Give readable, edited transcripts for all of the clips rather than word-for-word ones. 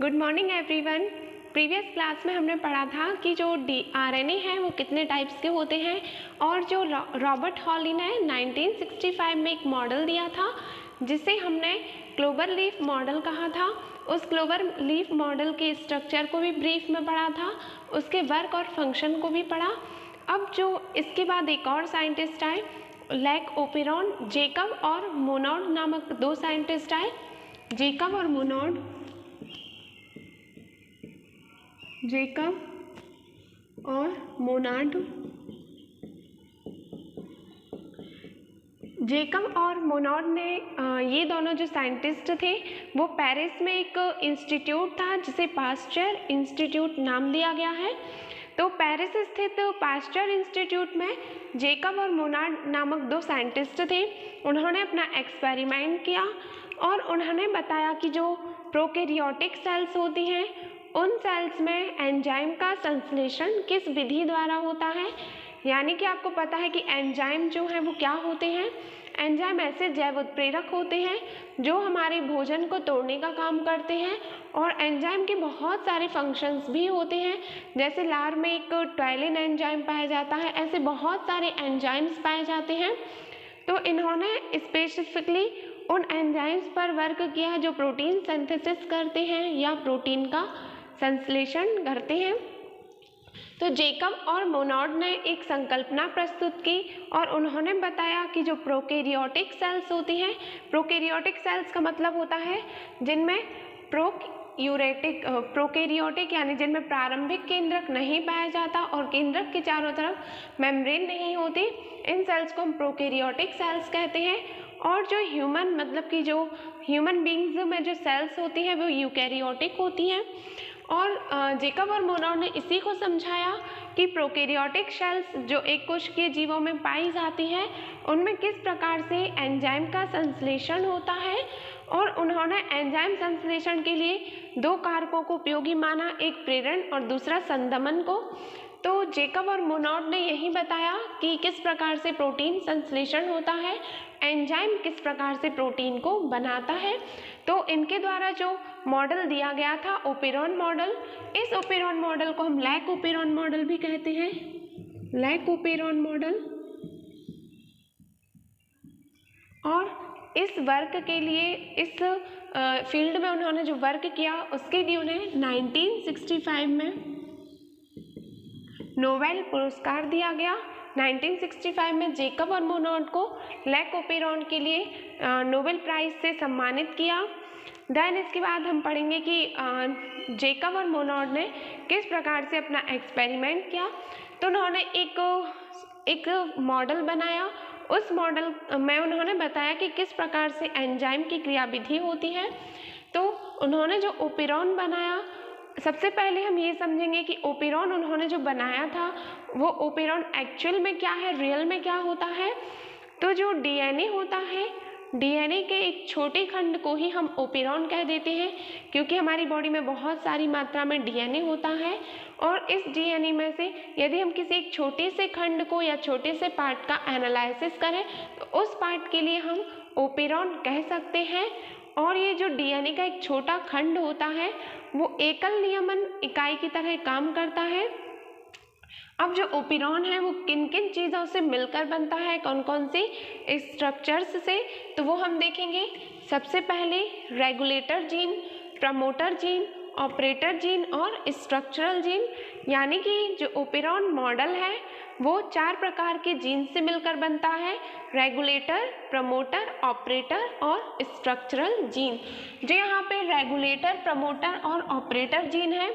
Good morning everyone. Previous class में हमने पढ़ा था कि जो आरएनए है वो कितने टाइप्स के होते हैं और जो रॉबर्ट हॉली ने 1965 में एक मॉडल दिया था जिसे हमने क्लोवर लीफ मॉडल कहा था। उस क्लोवर लीफ मॉडल के स्ट्रक्चर को भी ब्रीफ में पढ़ा था, उसके वर्क और फंक्शन को भी पढ़ा। अब जो इसके बाद एक और साइंटिस्ट आए, लैक ओपेरॉन, जेकब और मोनॉड नामक दो साइंटिस्ट आए। जेकब और मोनॉड, जेकब और मोनाड। जेकब और मोनॉड ने ये दोनों जो साइंटिस्ट थे वो पेरिस में एक इंस्टीट्यूट था जिसे पास्चर इंस्टीट्यूट नाम दिया गया है। तो पेरिस स्थित पास्चर इंस्टीट्यूट में जेकब और मोनाड नामक दो साइंटिस्ट थे। उन्होंने अपना एक्सपेरिमेंट किया और उन्होंने बताया कि जो प्रोकैरियोटिक सेल्स होती हैं उन सेल्स में एंजाइम का संश्लेषण किस विधि द्वारा होता है। यानी कि आपको पता है कि एंजाइम जो है वो क्या होते हैं। एंजाइम ऐसे जैव उत्प्रेरक होते हैं जो हमारे भोजन को तोड़ने का काम करते हैं और एंजाइम के बहुत सारे फंक्शंस भी होते हैं। जैसे लार में एक टॉयलिन एंजाइम पाया जाता है, ऐसे बहुत सारे एंजाइम्स पाए जाते हैं। तो इन्होंने स्पेसिफिकली उन एंजाइम्स पर वर्क किया है जो प्रोटीन सिंथेसिस करते हैं या प्रोटीन का संश्लेषण करते हैं। तो जेकब और मोनॉड ने एक संकल्पना प्रस्तुत की और उन्होंने बताया कि जो प्रोकैरियोटिक सेल्स होती हैं, प्रोकैरियोटिक सेल्स का मतलब होता है जिनमें प्रोकैरियोटिक यानी जिनमें प्रारंभिक केंद्रक नहीं पाया जाता और केंद्रक के चारों तरफ मेम्ब्रेन नहीं होती, इन सेल्स को हम प्रोकैरियोटिक सेल्स कहते हैं। और जो ह्यूमन मतलब कि जो ह्यूमन बींग्स में जो सेल्स होती हैं वो यूकैरियोटिक होती हैं। और जेकब और मोनॉड ने इसी को समझाया कि प्रोकैरियोटिक सेल्स जो एक कोशिकीय जीवों में पाई जाती हैं उनमें किस प्रकार से एंजाइम का संश्लेषण होता है। और उन्होंने एंजाइम संश्लेषण के लिए दो कारकों को उपयोगी माना, एक प्रेरण और दूसरा संदमन को। तो जेकब और मोनॉड ने यही बताया कि किस प्रकार से प्रोटीन संश्लेषण होता है, एंजाइम किस प्रकार से प्रोटीन को बनाता है। तो इनके द्वारा जो मॉडल दिया गया था ओपेरॉन मॉडल, इस ओपेरॉन मॉडल को हम लैक ओपेरॉन मॉडल भी कहते हैं, लैक ओपेरॉन मॉडल। और इस वर्क के लिए इस फील्ड में उन्होंने जो वर्क किया उसके लिए उन्हें 1965 में नोबेल पुरस्कार दिया गया। 1965 में जेकब और मोनॉड को लैक ओपेरॉन के लिए नोबेल प्राइज से सम्मानित किया। देन इसके बाद हम पढ़ेंगे कि जेकब और मोनॉड ने किस प्रकार से अपना एक्सपेरिमेंट किया। तो उन्होंने एक मॉडल बनाया। उस मॉडल में उन्होंने बताया कि किस प्रकार से एंजाइम की क्रियाविधि होती है। तो उन्होंने जो ओपेरॉन बनाया, सबसे पहले हम ये समझेंगे कि ओपेरॉन उन्होंने जो बनाया था वो ओपेरॉन एक्चुअल में क्या है, रियल में क्या होता है। तो जो डीएनए होता है, डीएनए के एक छोटे खंड को ही हम ओपेरॉन कह देते हैं क्योंकि हमारी बॉडी में बहुत सारी मात्रा में डीएनए होता है। और इस डीएनए में से यदि हम किसी एक छोटे से खंड को या छोटे से पार्ट का एनालिसिस करें तो उस पार्ट के लिए हम ओपेरॉन कह सकते हैं। और ये जो डीएनए का एक छोटा खंड होता है वो एकल नियमन इकाई की तरह काम करता है। अब जो ओपेरॉन है वो किन किन चीज़ों से मिलकर बनता है, कौन कौन सी स्ट्रक्चर्स से, तो वो हम देखेंगे। सबसे पहले regulator gene, promoter gene, operator gene और स्ट्रक्चरल जीन। यानी कि जो ओपेरॉन मॉडल है वो 4 प्रकार के जीन से मिलकर बनता है, रेगुलेटर, प्रमोटर, ऑपरेटर और स्ट्रक्चरल जीन। जो यहाँ पे रेगुलेटर, प्रमोटर और ऑपरेटर जीन है,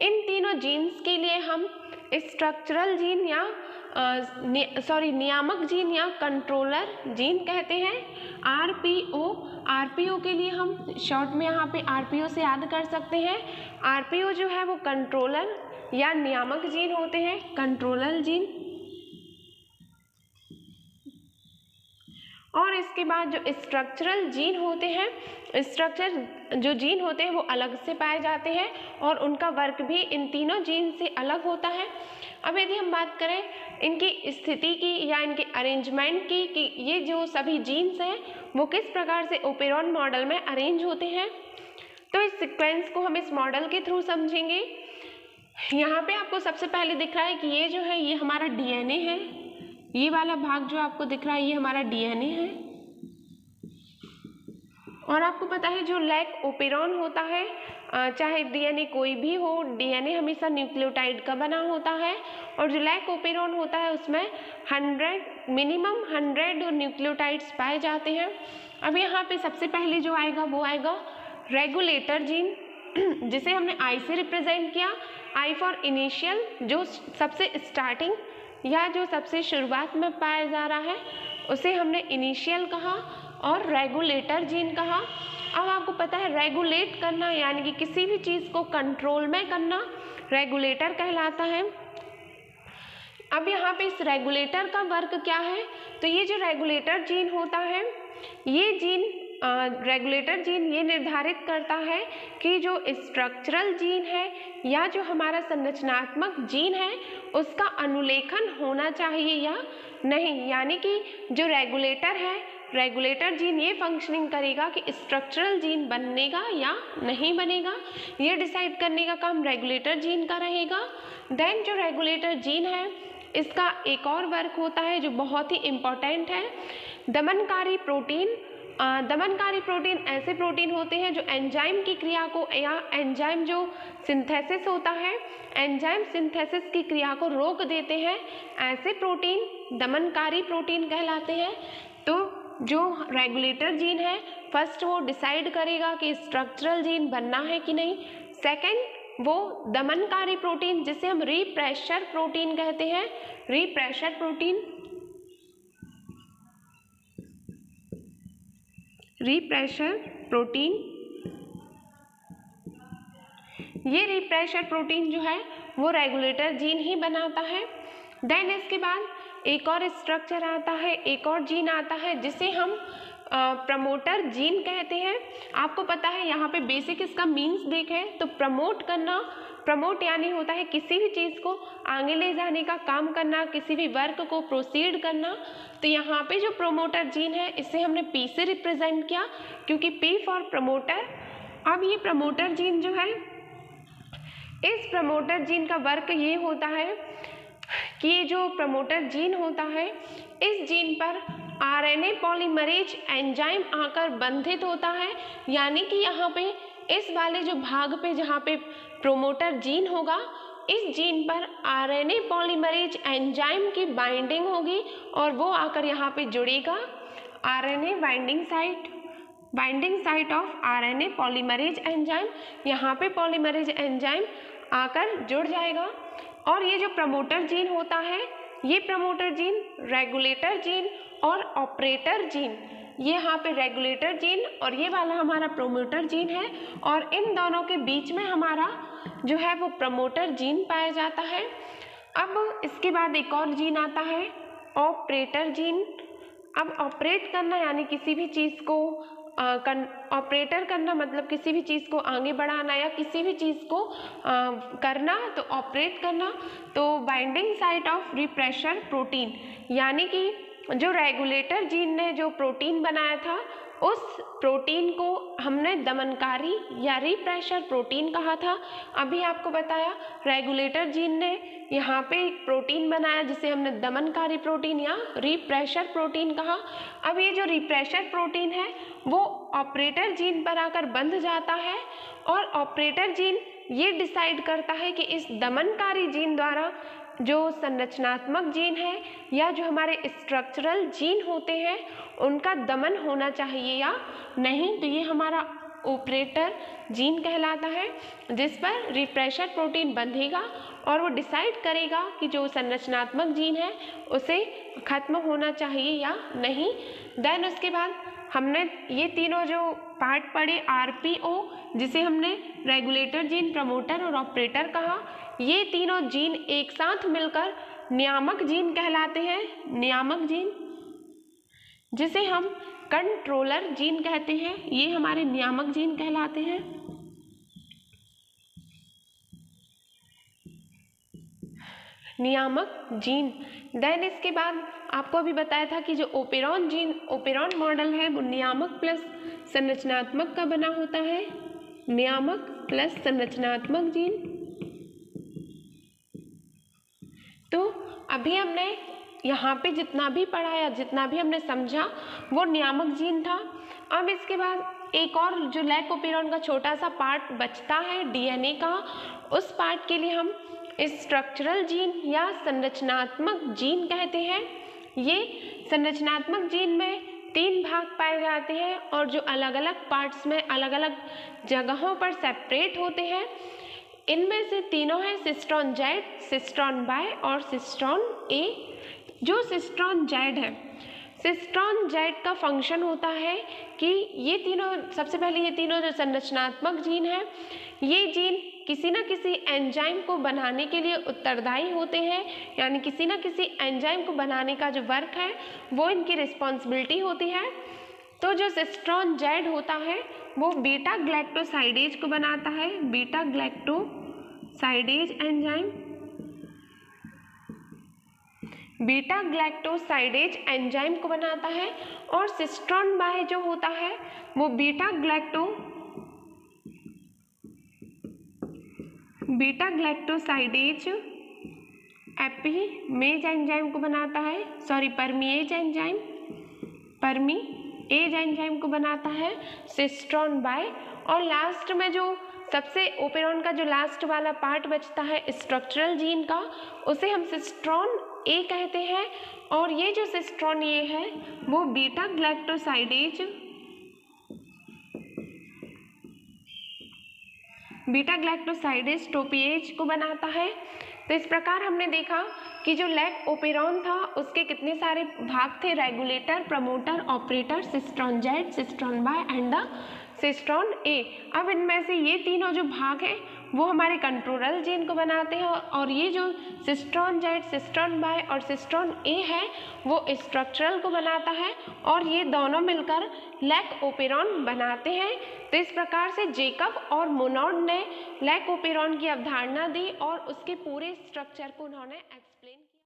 इन तीनों जीन्स के लिए हम स्ट्रक्चरल जीन या नियामक जीन या कंट्रोलर जीन कहते हैं। आरपीओ के लिए हम शॉर्ट में यहाँ पे आरपीओ से याद कर सकते हैं। आरपीओ जो है वो कंट्रोलर या नियामक जीन होते हैं, कंट्रोलर जीन। और इसके बाद जो स्ट्रक्चरल जीन होते हैं, स्ट्रक्चर जो जीन होते हैं वो अलग से पाए जाते हैं और उनका वर्क भी इन तीनों जीन से अलग होता है। अब यदि हम बात करें इनकी स्थिति की या इनके अरेंजमेंट की कि ये जो सभी जीन्स हैं वो किस प्रकार से ओपेरॉन मॉडल में अरेंज होते हैं, तो इस सीक्वेंस को हम इस मॉडल के थ्रू समझेंगे। यहाँ पे आपको सबसे पहले दिख रहा है कि ये जो है ये हमारा डीएनए है, ये वाला भाग जो आपको दिख रहा है ये हमारा डीएनए है। और आपको पता है जो लैक ओपेरॉन होता है, चाहे डीएनए कोई भी हो, डीएनए हमेशा न्यूक्लियोटाइड का बना होता है, और जो लैक ओपेरॉन होता है उसमें 100 न्यूक्लियोटाइड्स पाए जाते हैं। अब यहाँ पे सबसे पहले जो आएगा वो आएगा रेगुलेटर जीन, जिसे हमने आई से रिप्रेजेंट किया। आई फॉर इनिशियल, जो सबसे स्टार्टिंग या जो सबसे शुरुआत में पाया जा रहा है उसे हमने इनिशियल कहा, और रेगुलेटर जीन कहा। अब आपको पता है रेगुलेट करना यानी कि किसी भी चीज़ को कंट्रोल में करना रेगुलेटर कहलाता है। अब यहाँ पे इस रेगुलेटर का वर्क क्या है, तो ये जो रेगुलेटर जीन होता है, ये जीन रेगुलेटर जीन ये निर्धारित करता है कि जो स्ट्रक्चरल जीन है या जो हमारा संरचनात्मक जीन है उसका अनुलेखन होना चाहिए या नहीं। यानी कि जो रेगुलेटर है, रेगुलेटर जीन ये फंक्शनिंग करेगा कि स्ट्रक्चरल जीन बनेगा या नहीं बनेगा, ये डिसाइड करने का काम रेगुलेटर जीन का रहेगा। देन जो रेगुलेटर जीन है इसका एक और वर्क होता है जो बहुत ही इम्पॉर्टेंट है, दमनकारी प्रोटीन। दमनकारी प्रोटीन ऐसे प्रोटीन होते हैं जो एंजाइम की क्रिया को या एंजाइम जो सिंथेसिस होता है, एंजाइम सिंथेसिस की क्रिया को रोक देते हैं, ऐसे प्रोटीन दमनकारी प्रोटीन कहलाते हैं। तो जो रेगुलेटर जीन है फर्स्ट वो डिसाइड करेगा कि स्ट्रक्चरल जीन बनना है कि नहीं। सेकंड वो दमनकारी प्रोटीन जिसे हम रिप्रेशर प्रोटीन कहते हैं, रिप्रेशर प्रोटीन, रिप्रेशर प्रोटीन, ये रिप्रेशर प्रोटीन जो है वो रेगुलेटर जीन ही बनाता है। देन इसके बाद एक और स्ट्रक्चर आता है, एक और जीन आता है जिसे हम प्रमोटर जीन कहते हैं। आपको पता है यहाँ पे बेसिक इसका मीन्स देखें तो प्रमोट करना, प्रमोट यानी होता है किसी भी चीज़ को आगे ले जाने का काम करना, किसी भी वर्क को प्रोसीड करना। तो यहाँ पे जो प्रमोटर जीन है इसे हमने पी से रिप्रेजेंट किया क्योंकि पी फॉर प्रमोटर। अब ये प्रमोटर जीन जो है, इस प्रमोटर जीन का वर्क ये होता है कि ये जो प्रमोटर जीन होता है इस जीन पर आरएनए पॉलीमरेज एंजाइम आकर बंधित होता है। यानी कि यहाँ पे इस वाले जो भाग पे जहाँ पे प्रोमोटर जीन होगा इस जीन पर आरएनए पॉलीमरेज एंजाइम की बाइंडिंग होगी और वो आकर यहाँ पे जुड़ेगा। RNA binding site of RNA polymerase enzyme, यहाँ पे पॉलीमरेज एंजाइम आकर जुड़ जाएगा। और ये जो प्रमोटर जीन होता है, ये प्रमोटर जीन, रेगुलेटर जीन और ऑपरेटर जीन, ये यहाँ पे रेगुलेटर जीन और ये वाला हमारा प्रमोटर जीन है, और इन दोनों के बीच में हमारा जो है वो प्रमोटर जीन पाया जाता है। अब इसके बाद एक और जीन आता है ऑपरेटर जीन। अब ऑपरेट करना यानी किसी भी चीज़ को ऑपरेटर करना मतलब किसी भी चीज़ को आगे बढ़ाना या किसी भी चीज़ को करना, तो ऑपरेट करना। तो binding site of refresher protein, यानी कि जो रेगुलेटर जीन ने जो प्रोटीन बनाया था उस प्रोटीन को हमने दमनकारी या रिप्रेशर प्रोटीन कहा था। अभी आपको बताया रेगुलेटर जीन ने यहाँ पे एक प्रोटीन बनाया जिसे हमने दमनकारी प्रोटीन या रिप्रेशर प्रोटीन कहा। अब ये जो रिप्रेशर प्रोटीन है वो ऑपरेटर जीन पर आकर बंध जाता है और ऑपरेटर जीन ये डिसाइड करता है कि इस दमनकारी जीन द्वारा जो संरचनात्मक जीन है या जो हमारे स्ट्रक्चरल जीन होते हैं उनका दमन होना चाहिए या नहीं। तो ये हमारा ऑपरेटर जीन कहलाता है जिस पर रिप्रेशर प्रोटीन बंधेगा और वो डिसाइड करेगा कि जो संरचनात्मक जीन है उसे खत्म होना चाहिए या नहीं। देन उसके बाद हमने ये तीनों जो पार्ट पढ़े आरपीओ जिसे हमने रेगुलेटर जीन, प्रमोटर और ऑपरेटर कहा, ये तीनों जीन एक साथ मिलकर नियामक जीन कहलाते हैं। नियामक जीन जिसे हम कंट्रोलर जीन कहते हैं, ये हमारे नियामक जीन कहलाते हैं। नियामक जीन। देन इसके बाद आपको अभी बताया था कि जो ओपेरॉन मॉडल है वो नियामक प्लस संरचनात्मक का बना होता है। नियामक प्लस संरचनात्मक जीन। तो अभी हमने यहाँ पे जितना भी पढ़ा या जितना भी हमने समझा वो नियामक जीन था। अब इसके बाद एक और जो लैकोपेरॉन का छोटा सा पार्ट बचता है डीएनए का, उस पार्ट के लिए हम स्ट्रक्चरल जीन या संरचनात्मक जीन कहते हैं। ये संरचनात्मक जीन में 3 भाग पाए जाते हैं और जो अलग अलग पार्ट्स में अलग अलग जगहों पर सेपरेट होते हैं। इनमें से तीनों हैं सिस्ट्रॉन जेड, सिस्ट्रॉन बाय और सिस्ट्रॉन ए। जो सिस्ट्रॉन जेड है, सिस्ट्रॉन जेड का फंक्शन होता है कि ये तीनों, सबसे पहले ये तीनों जो संरचनात्मक जीन हैं, ये जीन किसी न किसी एंजाइम को बनाने के लिए उत्तरदायी होते हैं, यानी किसी न किसी एंजाइम को बनाने का जो वर्क है वो इनकी रिस्पॉन्सिबिलिटी होती है। तो जो सिस्ट्रॉन जेड होता है वो बीटा ग्लैक्टोसाइडेज को बनाता है, beta galactosidase enzyme, beta galactosidase enzyme को बनाता है। और सिस्ट्रॉन बाय जो होता है वो बीटा ग्लैक्टोसाइडेज एपिमेज एंजाइम को बनाता है, परमीएज एंजाइम को बनाता है सिस्ट्रॉन बाय। और लास्ट में जो सबसे ओपेरॉन का जो लास्ट वाला पार्ट बचता है स्ट्रक्चरल जीन का, उसे हम सिस्ट्रॉन ए कहते हैं। और ये जो सिस्ट्रॉन ए है वो बीटा ग्लैक्टोसाइडेज टोपिएज को बनाता है। तो इस प्रकार हमने देखा कि जो लैकोपेरॉन था उसके कितने सारे भाग थे, regulator, promoter, operator, cistron Z, cistron Y and the cistron A. अब इनमें से ये तीनों जो भाग हैं वो हमारे कंट्रोलर जीन को बनाते हैं और ये जो सिस्ट्रॉन जेड, सिस्ट्रॉन बाय और सिस्ट्रॉन ए है वो स्ट्रक्चरल को बनाता है और ये दोनों मिलकर लैकोपेरॉन बनाते हैं। तो इस प्रकार से जेकब और मोनोड ने लैकोपेरॉन की अवधारणा दी और उसके पूरे स्ट्रक्चर को उन्होंने